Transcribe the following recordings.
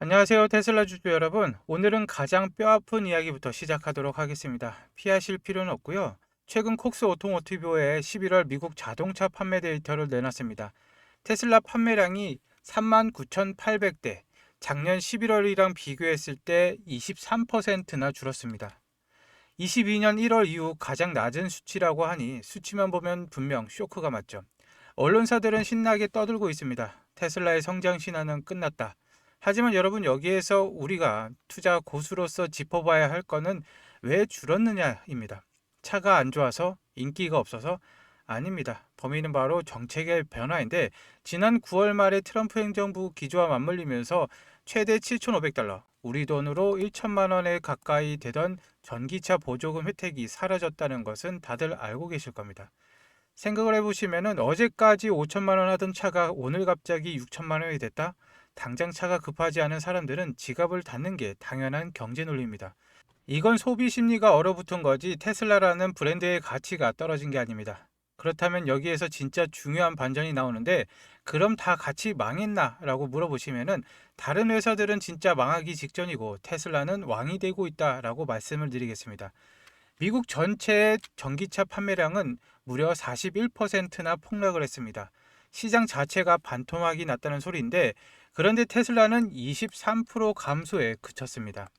안녕하세요, 테슬라 주주 여러분. 오늘은 가장 뼈아픈 이야기부터 시작하도록 하겠습니다. 피하실 필요는 없고요. 최근 콕스 오토모티브의 11월 미국 자동차 판매 데이터를 내놨습니다. 테슬라 판매량이 39,800대, 작년 11월이랑 비교했을 때 23%나 줄었습니다. 22년 1월 이후 가장 낮은 수치라고 하니 수치만 보면 분명 쇼크가 맞죠. 언론사들은 신나게 떠들고 있습니다. 테슬라의 성장 신화는 끝났다. 하지만 여러분, 여기에서 우리가 투자 고수로서 짚어봐야 할 거는 왜 줄었느냐입니다. 차가 안 좋아서? 인기가 없어서? 아닙니다. 범인은 바로 정책의 변화인데, 지난 9월 말에 트럼프 행정부 기조와 맞물리면서 최대 7,500달러, 우리 돈으로 1천만 원에 가까이 되던 전기차 보조금 혜택이 사라졌다는 것은 다들 알고 계실 겁니다. 생각을 해보시면은 어제까지 5천만 원 하던 차가 오늘 갑자기 6천만 원이 됐다? 당장 차가 급하지 않은 사람들은 지갑을 닫는 게 당연한 경제 논리입니다. 이건 소비 심리가 얼어붙은 거지 테슬라라는 브랜드의 가치가 떨어진 게 아닙니다. 그렇다면 여기에서 진짜 중요한 반전이 나오는데, 그럼 다 같이 망했나? 라고 물어보시면은 다른 회사들은 진짜 망하기 직전이고 테슬라는 왕이 되고 있다 라고 말씀을 드리겠습니다. 미국 전체의 전기차 판매량은 무려 41%나 폭락을 했습니다. 시장 자체가 반토막이 났다는 소리인데, 그런데 테슬라는 23% 감소에 그쳤습니다.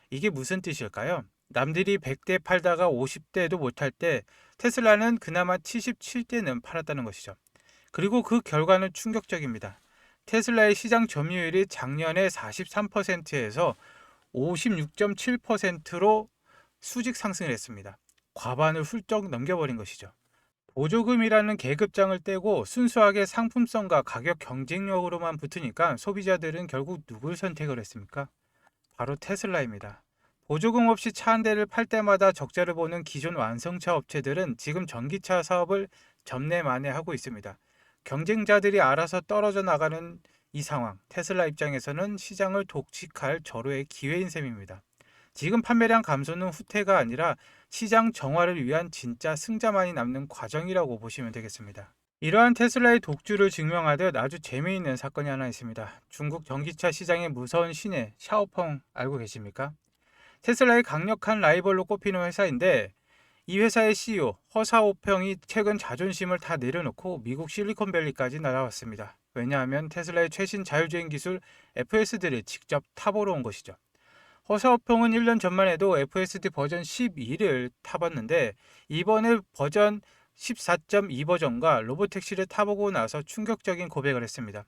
이게 무슨 뜻일까요? 남들이 100대 팔다가 50대도 못할 때 테슬라는 그나마 77대는 팔았다는 것이죠. 그리고 그 결과는 충격적입니다. 테슬라의 시장 점유율이 작년에 43%에서 56.7%로 수직 상승을 했습니다. 과반을 훌쩍 넘겨버린 것이죠. 보조금이라는 계급장을 떼고 순수하게 상품성과 가격 경쟁력으로만 붙으니까 소비자들은 결국 누굴 선택을 했습니까? 바로 테슬라입니다. 보조금 없이 차 한 대를 팔 때마다 적자를 보는 기존 완성차 업체들은 지금 전기차 사업을 접내 만회하고 있습니다. 경쟁자들이 알아서 떨어져 나가는 이 상황, 테슬라 입장에서는 시장을 독식할 절호의 기회인 셈입니다. 지금 판매량 감소는 후퇴가 아니라 시장 정화를 위한 진짜 승자만이 남는 과정이라고 보시면 되겠습니다. 이러한 테슬라의 독주를 증명하듯 아주 재미있는 사건이 하나 있습니다. 중국 전기차 시장의 무서운 신의 샤오펑 알고 계십니까? 테슬라의 강력한 라이벌로 꼽히는 회사인데, 이 회사의 CEO 허사오평이 최근 자존심을 다 내려놓고 미국 실리콘밸리까지 날아왔습니다. 왜냐하면 테슬라의 최신 자율주행 기술 FSD를 직접 타보러 온 것이죠. 허사오평은 1년 전만 해도 FSD 버전 12를 타봤는데, 이번에 버전 14.2 버전과 로보택시를 타보고 나서 충격적인 고백을 했습니다.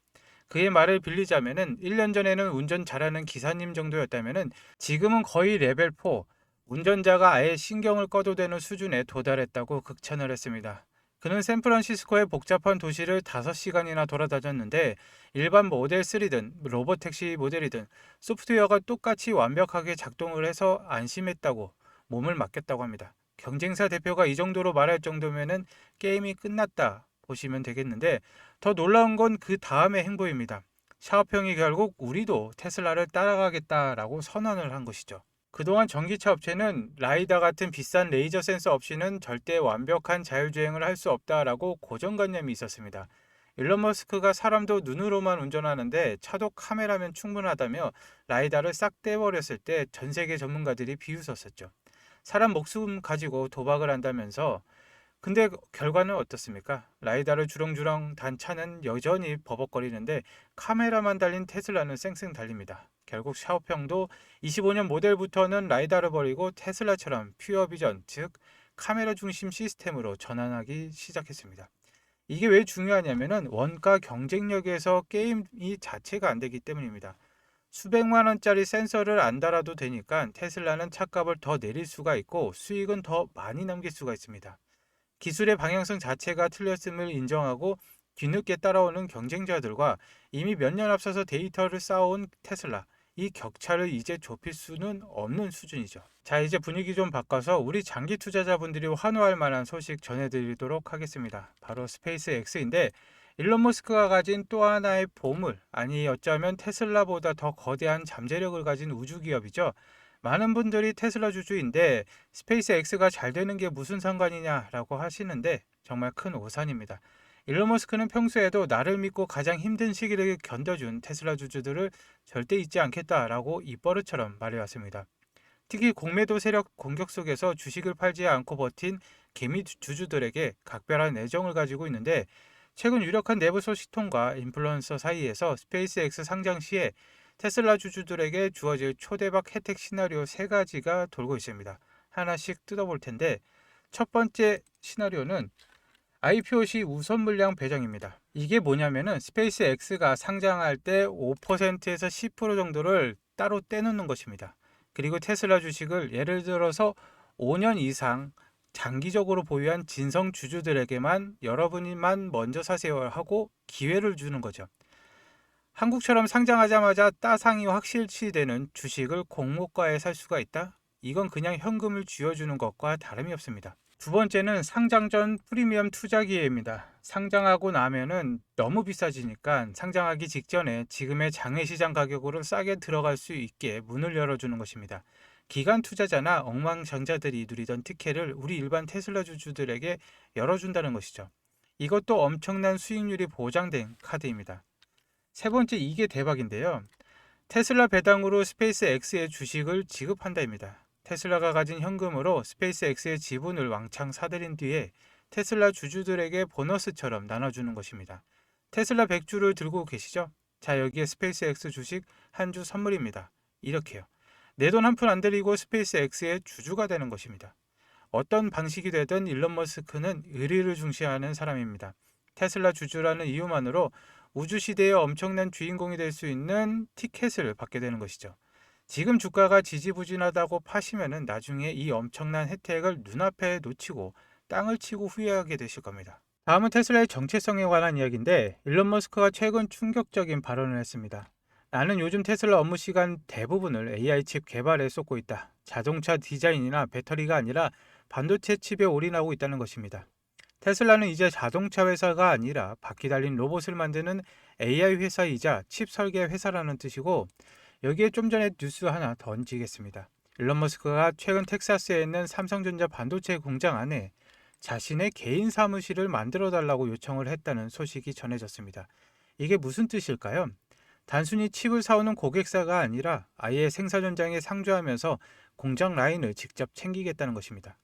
그의 말을 빌리자면은 1년 전에는 운전 잘하는 기사님 정도였다면은 지금은 거의 레벨 4, 운전자가 아예 신경을 꺼도 되는 수준에 도달했다고 극찬을 했습니다. 그는 샌프란시스코의 복잡한 도시를 5시간이나 돌아다녔는데, 일반 모델 3든 로보택시 모델이든 소프트웨어가 똑같이 완벽하게 작동을 해서 안심했다고 몸을 맡겼다고 합니다. 경쟁사 대표가 이 정도로 말할 정도면은 게임이 끝났다 보시면 되겠는데, 더 놀라운 건 그 다음의 행보입니다. 샤오평이 결국 우리도 테슬라를 따라가겠다라고 선언을 한 것이죠. 그동안 전기차 업체는 라이다 같은 비싼 레이저 센서 없이는 절대 완벽한 자율주행을 할 수 없다라고 고정관념이 있었습니다. 일론 머스크가 사람도 눈으로만 운전하는데 차도 카메라면 충분하다며 라이다를 싹 떼버렸을 때 전 세계 전문가들이 비웃었었죠. 사람 목숨 가지고 도박을 한다면서. 근데 결과는 어떻습니까? 라이다를 주렁주렁 단 차는 여전히 버벅거리는데 카메라만 달린 테슬라는 쌩쌩 달립니다. 결국 샤오평도 25년 모델부터는 라이다를 버리고 테슬라처럼 퓨어 비전, 즉 카메라 중심 시스템으로 전환하기 시작했습니다. 이게 왜 중요하냐면은 원가 경쟁력에서 게임이 자체가 안 되기 때문입니다. 수백만 원짜리 센서를 안 달아도 되니까 테슬라는 차값을 더 내릴 수가 있고 수익은 더 많이 남길 수가 있습니다. 기술의 방향성 자체가 틀렸음을 인정하고 뒤늦게 따라오는 경쟁자들과 이미 몇 년 앞서서 데이터를 쌓아온 테슬라, 이 격차를 이제 좁힐 수는 없는 수준이죠. 자, 이제 분위기 좀 바꿔서 우리 장기 투자자분들이 환호할 만한 소식 전해드리도록 하겠습니다. 바로 스페이스 X인데, 일론 머스크가 가진 또 하나의 보물, 아니 어쩌면 테슬라보다 더 거대한 잠재력을 가진 우주 기업이죠. 많은 분들이 테슬라 주주인데 스페이스 X가 잘 되는 게 무슨 상관이냐라고 하시는데 정말 큰 오산입니다. 일론 머스크는 평소에도 나를 믿고 가장 힘든 시기를 견뎌준 테슬라 주주들을 절대 잊지 않겠다라고 입버릇처럼 말해왔습니다. 특히 공매도 세력 공격 속에서 주식을 팔지 않고 버틴 개미 주주들에게 각별한 애정을 가지고 있는데, 최근 유력한 내부 소식통과 인플루언서 사이에서 스페이스X 상장 시에 테슬라 주주들에게 주어질 초대박 혜택 시나리오 3가지가 돌고 있습니다. 하나씩 뜯어볼 텐데, 첫 번째 시나리오는 IPO 시 우선 물량 배정입니다. 이게 뭐냐면은 스페이스X가 상장할 때 5%에서 10% 정도를 따로 떼놓는 것입니다. 그리고 테슬라 주식을 예를 들어서 5년 이상 장기적으로 보유한 진성 주주들에게만 여러분이만 먼저 사세요 하고 기회를 주는 거죠. 한국처럼 상장하자마자 따상이 확실시되는 주식을 공모가에 살 수가 있다? 이건 그냥 현금을 쥐어주는 것과 다름이 없습니다. 두 번째는 상장 전 프리미엄 투자 기회입니다. 상장하고 나면은 너무 비싸지니까 상장하기 직전에 지금의 장외시장 가격으로 싸게 들어갈 수 있게 문을 열어주는 것입니다. 기관 투자자나 억만장자들이 누리던 특혜를 우리 일반 테슬라 주주들에게 열어준다는 것이죠. 이것도 엄청난 수익률이 보장된 카드입니다. 세 번째, 이게 대박인데요. 테슬라 배당으로 스페이스X의 주식을 지급한다입니다. 테슬라가 가진 현금으로 스페이스X의 지분을 왕창 사들인 뒤에 테슬라 주주들에게 보너스처럼 나눠주는 것입니다. 테슬라 100주를 들고 계시죠? 자, 여기에 스페이스X 주식 한 주 선물입니다. 이렇게요. 내 돈 한 푼 안 들이고 스페이스X의 주주가 되는 것입니다. 어떤 방식이 되든 일론 머스크는 의리를 중시하는 사람입니다. 테슬라 주주라는 이유만으로 우주 시대의 엄청난 주인공이 될 수 있는 티켓을 받게 되는 것이죠. 지금 주가가 지지부진하다고 파시면은 나중에 이 엄청난 혜택을 눈앞에 놓치고 땅을 치고 후회하게 되실 겁니다. 다음은 테슬라의 정체성에 관한 이야기인데, 일론 머스크가 최근 충격적인 발언을 했습니다. 나는 요즘 테슬라 업무 시간 대부분을 AI 칩 개발에 쏟고 있다. 자동차 디자인이나 배터리가 아니라 반도체 칩에 올인하고 있다는 것입니다. 테슬라는 이제 자동차 회사가 아니라 바퀴 달린 로봇을 만드는 AI 회사이자 칩 설계 회사라는 뜻이고, 여기에 좀 전에 뉴스 하나 던지겠습니다. 일론 머스크가 최근 텍사스에 있는 삼성전자 반도체 공장 안에 자신의 개인 사무실을 만들어 달라고 요청을 했다는 소식이 전해졌습니다. 이게 무슨 뜻일까요? 단순히 칩을 사오는 고객사가 아니라 아예 생산 현장에 상주하면서 공장 라인을 직접 챙기겠다는 것입니다.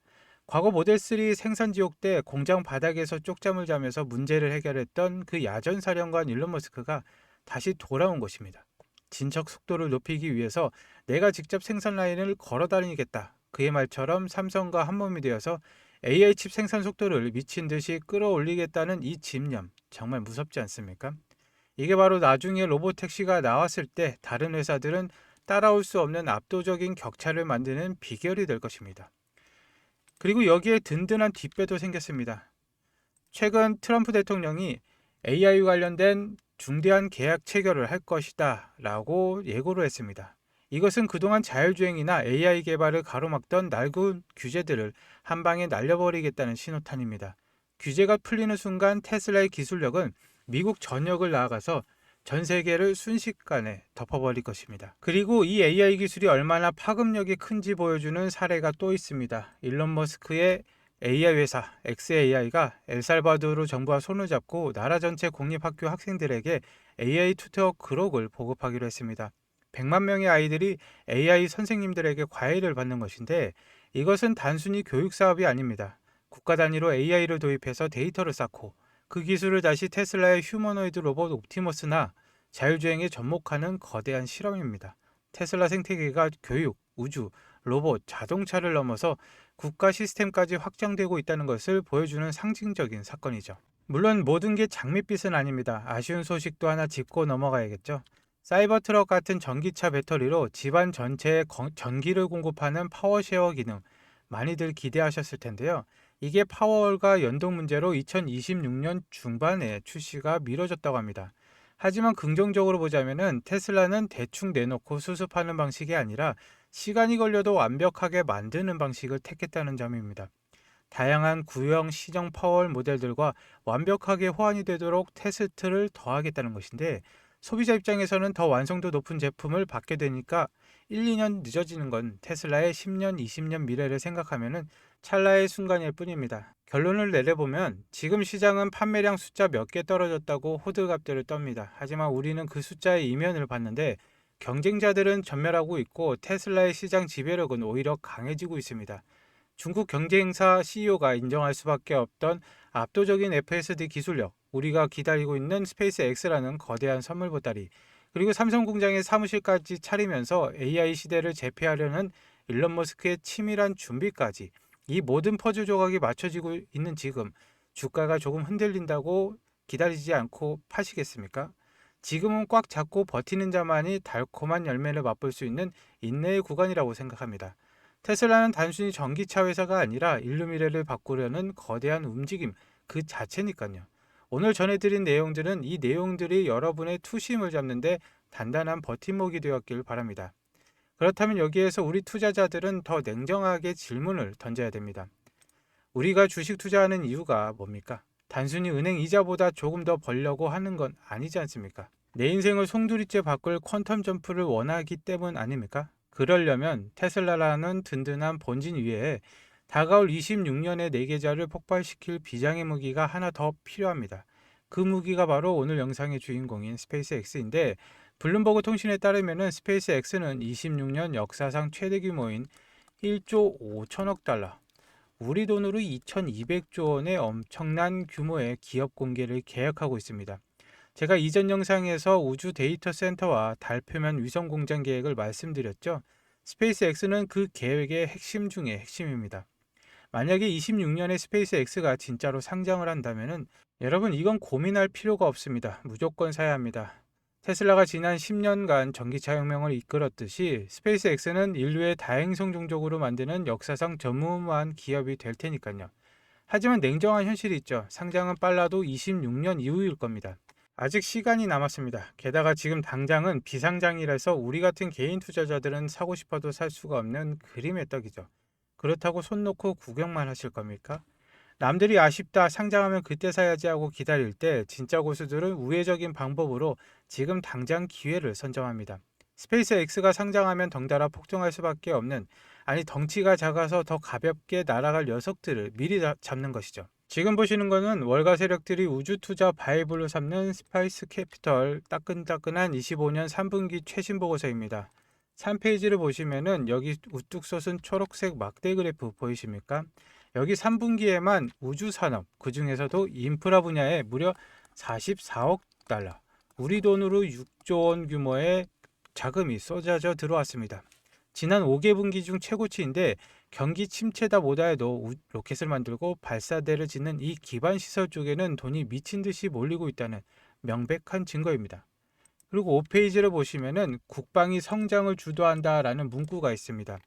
과거 모델 3 생산 지옥 때 공장 바닥에서 쪽잠을 자면서 문제를 해결했던 그 야전 사령관 일론 머스크가 다시 돌아온 것입니다. 진척 속도를 높이기 위해서 내가 직접 생산 라인을 걸어 다니겠다. 그의 말처럼 삼성과 한몸이 되어서 AI 칩 생산 속도를 미친 듯이 끌어올리겠다는 이 집념, 정말 무섭지 않습니까? 이게 바로 나중에 로보택시가 나왔을 때 다른 회사들은 따라올 수 없는 압도적인 격차를 만드는 비결이 될 것입니다. 그리고 여기에 든든한 뒷배도 생겼습니다. 최근 트럼프 대통령이 AI 관련된 중대한 계약 체결을 할 것이다 라고 예고를 했습니다. 이것은 그동안 자율주행이나 AI 개발을 가로막던 낡은 규제들을 한 방에 날려버리겠다는 신호탄입니다. 규제가 풀리는 순간 테슬라의 기술력은 미국 전역을 나아가서 전 세계를 순식간에 덮어버릴 것입니다. 그리고 이 AI 기술이 얼마나 파급력이 큰지 보여주는 사례가 또 있습니다. 일론 머스크의 AI 회사 XAI가 엘살바도르 정부와 손을 잡고 나라 전체 공립학교 학생들에게 AI 튜터 그록을 보급하기로 했습니다. 100만 명의 아이들이 AI 선생님들에게 과외를 받는 것인데, 이것은 단순히 교육 사업이 아닙니다. 국가 단위로 AI를 도입해서 데이터를 쌓고 그 기술을 다시 테슬라의 휴머노이드 로봇 옵티머스나 자율주행에 접목하는 거대한 실험입니다. 테슬라 생태계가 교육, 우주, 로봇, 자동차를 넘어서 국가 시스템까지 확장되고 있다는 것을 보여주는 상징적인 사건이죠. 물론 모든 게 장밋빛은 아닙니다. 아쉬운 소식도 하나 짚고 넘어가야겠죠. 사이버트럭 같은 전기차 배터리로 집안 전체에 전기를 공급하는 파워쉐어 기능, 많이들 기대하셨을 텐데요. 이게 파워월과 연동 문제로 2026년 중반에 출시가 미뤄졌다고 합니다. 하지만 긍정적으로 보자면은 테슬라는 대충 내놓고 수습하는 방식이 아니라 시간이 걸려도 완벽하게 만드는 방식을 택했다는 점입니다. 다양한 구형 시정 파워월 모델들과 완벽하게 호환이 되도록 테스트를 더하겠다는 것인데, 소비자 입장에서는 더 완성도 높은 제품을 받게 되니까 1, 2년 늦어지는 건 테슬라의 10년, 20년 미래를 생각하면은 찰나의 순간일 뿐입니다. 결론을 내려보면 지금 시장은 판매량 숫자 몇 개 떨어졌다고 호들갑들을 떱니다. 하지만 우리는 그 숫자의 이면을 봤는데 경쟁자들은 전멸하고 있고 테슬라의 시장 지배력은 오히려 강해지고 있습니다. 중국 경쟁사 CEO가 인정할 수밖에 없던 압도적인 FSD 기술력, 우리가 기다리고 있는 스페이스 X라는 거대한 선물 보따리, 그리고 삼성 공장의 사무실까지 차리면서 AI 시대를 제패하려는 일론 머스크의 치밀한 준비까지, 이 모든 퍼즐 조각이 맞춰지고 있는 지금 주가가 조금 흔들린다고 기다리지 않고 파시겠습니까? 지금은 꽉 잡고 버티는 자만이 달콤한 열매를 맛볼 수 있는 인내의 구간이라고 생각합니다. 테슬라는 단순히 전기차 회사가 아니라 인류 미래를 바꾸려는 거대한 움직임 그 자체니까요. 오늘 전해드린 내용들은 이 내용들이 여러분의 투심을 잡는데 단단한 버팀목이 되었길 바랍니다. 그렇다면 여기에서 우리 투자자들은 더 냉정하게 질문을 던져야 됩니다. 우리가 주식 투자하는 이유가 뭡니까? 단순히 은행 이자보다 조금 더 벌려고 하는 건 아니지 않습니까? 내 인생을 송두리째 바꿀 퀀텀 점프를 원하기 때문 아닙니까? 그러려면 테슬라라는 든든한 본진 위에 다가올 26년의 내 계좌를 폭발시킬 비장의 무기가 하나 더 필요합니다. 그 무기가 바로 오늘 영상의 주인공인 스페이스X인데, 블룸버그 통신에 따르면 스페이스X는 26년 역사상 최대 규모인 1조 5천억 달러, 우리 돈으로 2200조 원의 엄청난 규모의 기업 공개를 계획하고 있습니다. 제가 이전 영상에서 우주 데이터 센터와 달 표면 위성 공장 계획을 말씀드렸죠. 스페이스X는 그 계획의 핵심 중의 핵심입니다. 만약에 26년에 스페이스X가 진짜로 상장을 한다면 여러분, 이건 고민할 필요가 없습니다. 무조건 사야 합니다. 테슬라가 지난 10년간 전기차 혁명을 이끌었듯이 스페이스X는 인류의 다행성 종족으로 만드는 역사상 전무후무한 기업이 될 테니까요. 하지만 냉정한 현실이 있죠. 상장은 빨라도 26년 이후일 겁니다. 아직 시간이 남았습니다. 게다가 지금 당장은 비상장이라서 우리 같은 개인 투자자들은 사고 싶어도 살 수가 없는 그림의 떡이죠. 그렇다고 손 놓고 구경만 하실 겁니까? 남들이 아쉽다, 상장하면 그때 사야지 하고 기다릴 때 진짜 고수들은 우회적인 방법으로 지금 당장 기회를 선점합니다. 스페이스X가 상장하면 덩달아 폭등할 수밖에 없는, 아니 덩치가 작아서 더 가볍게 날아갈 녀석들을 미리 잡는 것이죠. 지금 보시는 거는 월가 세력들이 우주 투자 바이블로 삼는 스파이스 캐피털 따끈따끈한 25년 3분기 최신 보고서입니다. 3페이지를 보시면은 여기 우뚝 솟은 초록색 막대 그래프 보이십니까? 여기 3분기에만 우주 산업, 그 중에서도 인프라 분야에 무려 44억 달러, 우리 돈으로 6조 원 규모의 자금이 쏟아져 들어왔습니다. 지난 5개 분기 중 최고치인데, 경기 침체다 뭐다 해도 로켓을 만들고 발사대를 짓는 이 기반 시설 쪽에는 돈이 미친 듯이 몰리고 있다는 명백한 증거입니다. 그리고 5페이지를 보시면은 국방이 성장을 주도한다라는 문구가 있습니다.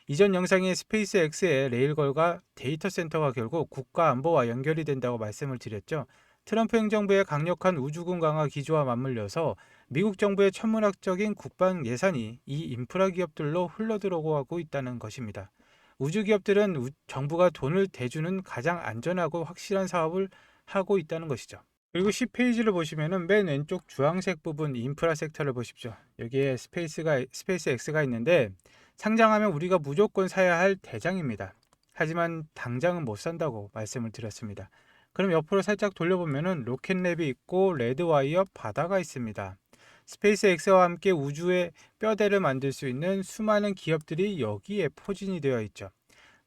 이전 영상에 스페이스X의 레일걸과 데이터 센터가 결국 국가 안보와 연결이 된다고 말씀을 드렸죠. 트럼프 행정부의 강력한 우주군 강화 기조와 맞물려서 미국 정부의 천문학적인 국방 예산이 이 인프라 기업들로 흘러들어가고 있다는 것입니다. 우주 기업들은 정부가 돈을 대주는 가장 안전하고 확실한 사업을 하고 있다는 것이죠. 그리고 10페이지를 보시면은 맨 왼쪽 주황색 부분 인프라 섹터를 보십시오. 여기에 스페이스X가 있는데, 상장하면 우리가 무조건 사야 할 대장입니다. 하지만 당장은 못 산다고 말씀을 드렸습니다. 그럼 옆으로 살짝 돌려보면은 로켓랩이 있고 레드와이어 바다가 있습니다. 스페이스X와 함께 우주의 뼈대를 만들 수 있는 수많은 기업들이 여기에 포진이 되어 있죠.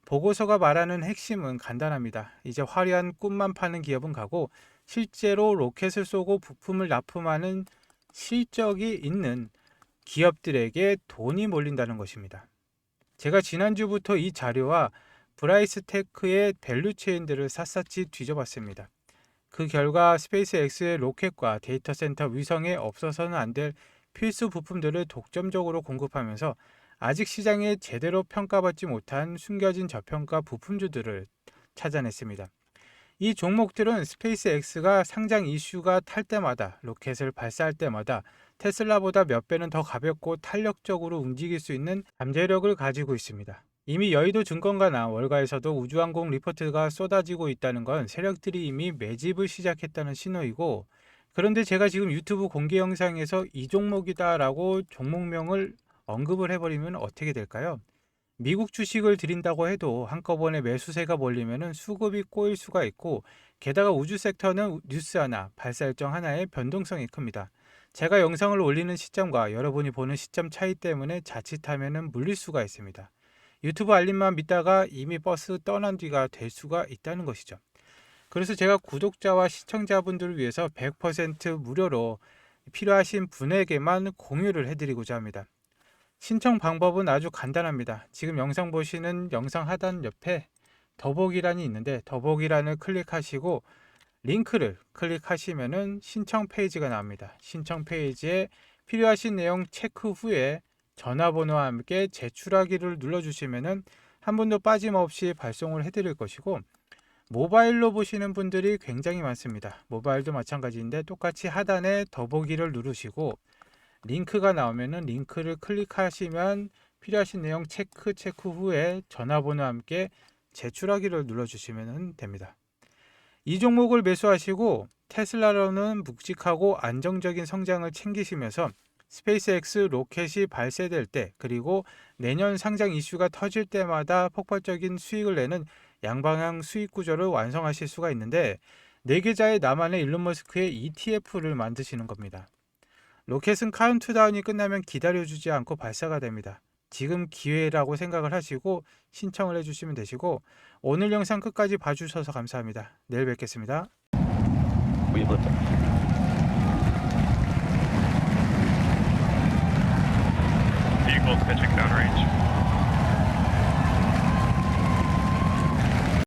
보고서가 말하는 핵심은 간단합니다. 이제 화려한 꿈만 파는 기업은 가고 실제로 로켓을 쏘고 부품을 납품하는 실적이 있는 기업들에게 돈이 몰린다는 것입니다. 제가 지난주부터 이 자료와 브라이스테크의 밸류체인들을 샅샅이 뒤져봤습니다. 그 결과 스페이스X의 로켓과 데이터 센터 위성에 없어서는 안 될 필수 부품들을 독점적으로 공급하면서 아직 시장에 제대로 평가받지 못한 숨겨진 저평가 부품주들을 찾아냈습니다. 이 종목들은 스페이스X가 상장 이슈가 탈 때마다, 로켓을 발사할 때마다 테슬라보다 몇 배는 더 가볍고 탄력적으로 움직일 수 있는 잠재력을 가지고 있습니다. 이미 여의도 증권가나 월가에서도 우주항공 리포트가 쏟아지고 있다는 건 세력들이 이미 매집을 시작했다는 신호이고, 그런데 제가 지금 유튜브 공개 영상에서 이 종목이다 라고 종목명을 언급을 해버리면 어떻게 될까요? 미국 주식을 들인다고 해도 한꺼번에 매수세가 몰리면 수급이 꼬일 수가 있고, 게다가 우주 섹터는 뉴스 하나, 발사 일정 하나의 변동성이 큽니다. 제가 영상을 올리는 시점과 여러분이 보는 시점 차이 때문에 자칫하면 물릴 수가 있습니다. 유튜브 알림만 믿다가 이미 버스 떠난 뒤가 될 수가 있다는 것이죠. 그래서 제가 구독자와 시청자분들을 위해서 100% 무료로 필요하신 분에게만 공유를 해드리고자 합니다. 신청 방법은 아주 간단합니다. 지금 영상 보시는 영상 하단 옆에 더보기란이 있는데, 더보기란을 클릭하시고 링크를 클릭하시면은 신청 페이지가 나옵니다. 신청 페이지에 필요하신 내용 체크 후에 전화번호와 함께 제출하기를 눌러주시면은 한 분도 빠짐없이 발송을 해드릴 것이고, 모바일로 보시는 분들이 굉장히 많습니다. 모바일도 마찬가지인데 똑같이 하단에 더보기를 누르시고 링크가 나오면은 링크를 클릭하시면 필요하신 내용 체크 후에 전화번호와 함께 제출하기를 눌러주시면 됩니다. 이 종목을 매수하시고 테슬라로는 묵직하고 안정적인 성장을 챙기시면서 스페이스X 로켓이 발사될 때, 그리고 내년 상장 이슈가 터질 때마다 폭발적인 수익을 내는 양방향 수익 구조를 완성하실 수가 있는데, 네 계좌에 나만의 일론 머스크의 ETF를 만드시는 겁니다. 로켓은 카운트다운이 끝나면 기다려주지 않고 발사가 됩니다. 지금 기회라고 생각을 하시고 신청을 해주시면 되시고, 오늘 영상 끝까지 봐주셔서 감사합니다. 내일 뵙겠습니다.